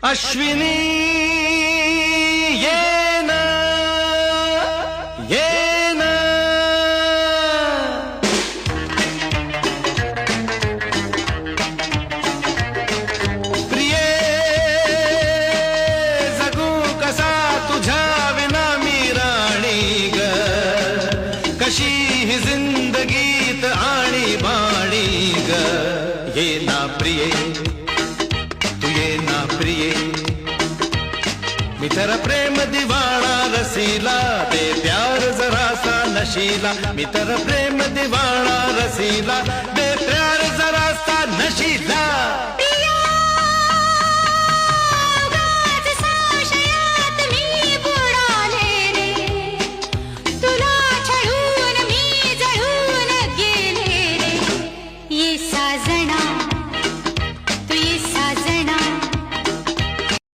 अश्विनी ये ना ये ना प्रिये जगू कसा तुझ्या विना मी राणी ग कशी ही जिंदगीत आणि बाणी ग ये ना प्रिये तू ये ना प्रिये मी तेरा प्रेम दीवाना रसीला दे प्यार जरा सा नशीला मी तेरा प्रेम दीवाना रसीला दे प्यार जरा सा नशीला